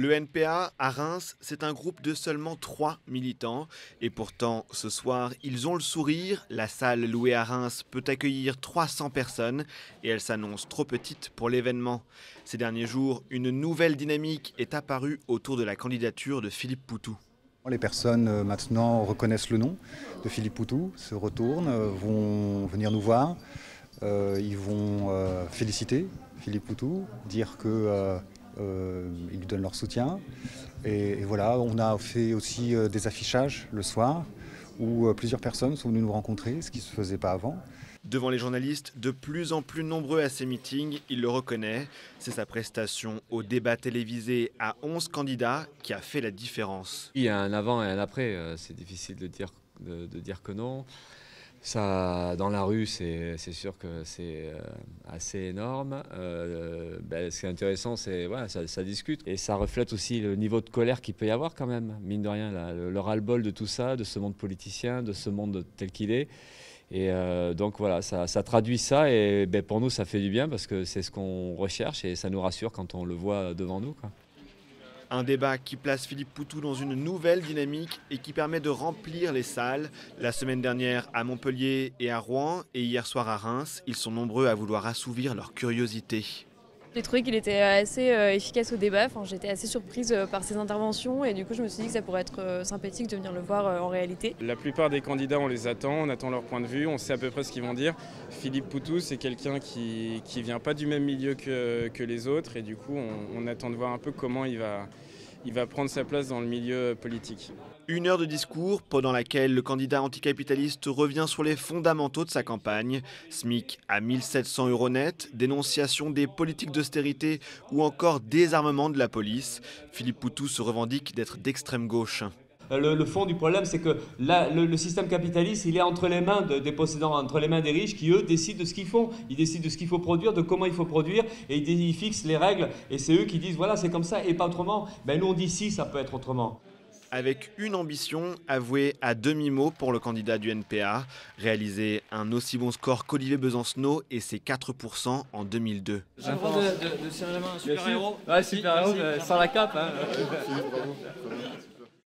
Le NPA à Reims, c'est un groupe de seulement 3 militants. Et pourtant, ce soir, ils ont le sourire. La salle louée à Reims peut accueillir 300 personnes et elle s'annonce trop petite pour l'événement. Ces derniers jours, une nouvelle dynamique est apparue autour de la candidature de Philippe Poutou. Les personnes maintenant reconnaissent le nom de Philippe Poutou, se retournent, vont venir nous voir. Ils vont féliciter Philippe Poutou, dire qu'ils lui donnent leur soutien. Et voilà, on a fait aussi des affichages le soir où plusieurs personnes sont venues nous rencontrer, ce qui ne se faisait pas avant. Devant les journalistes, de plus en plus nombreux à ces meetings, il le reconnaît. C'est sa prestation au débat télévisé à 11 candidats qui a fait la différence. Il y a un avant et un après, c'est difficile de dire que non. Ça, dans la rue, c'est sûr que c'est assez énorme. Ce qui est intéressant, c'est voilà, ça discute. Et ça reflète aussi le niveau de colère qu'il peut y avoir quand même, mine de rien, le ras-le-bol de tout ça, de ce monde politicien, de ce monde tel qu'il est. Et donc voilà, ça traduit ça et pour nous, ça fait du bien parce que c'est ce qu'on recherche et ça nous rassure quand on le voit devant nous, quoi. Un débat qui place Philippe Poutou dans une nouvelle dynamique et qui permet de remplir les salles. La semaine dernière à Montpellier et à Rouen et hier soir à Reims, ils sont nombreux à vouloir assouvir leur curiosité. J'ai trouvé qu'il était assez efficace au débat, j'étais assez surprise par ses interventions et du coup je me suis dit que ça pourrait être sympathique de venir le voir en réalité. La plupart des candidats, on les attend, on attend leur point de vue, on sait à peu près ce qu'ils vont dire. Philippe Poutou, c'est quelqu'un qui vient pas du même milieu que les autres et du coup on attend de voir un peu comment il va prendre sa place dans le milieu politique. 1 heure de discours pendant laquelle le candidat anticapitaliste revient sur les fondamentaux de sa campagne. SMIC à 1 700 € net, dénonciation des politiques d'austérité ou encore désarmement de la police. Philippe Poutou se revendique d'être d'extrême gauche. Le fond du problème, c'est que là, le système capitaliste, il est entre les mains des possédants, entre les mains des riches qui, eux, décident de ce qu'ils font. Ils décident de ce qu'il faut produire, de comment il faut produire, et ils fixent les règles. Et c'est eux qui disent, voilà, c'est comme ça et pas autrement. Nous, on dit si, ça peut être autrement. Avec une ambition avouée à demi-mot pour le candidat du NPA, réaliser un aussi bon score qu'Olivier Besancenot et ses 4% en 2002. J'ai le droit de serrer la main à un super-héros. Ouais, super-héros, sans la cape. Hein.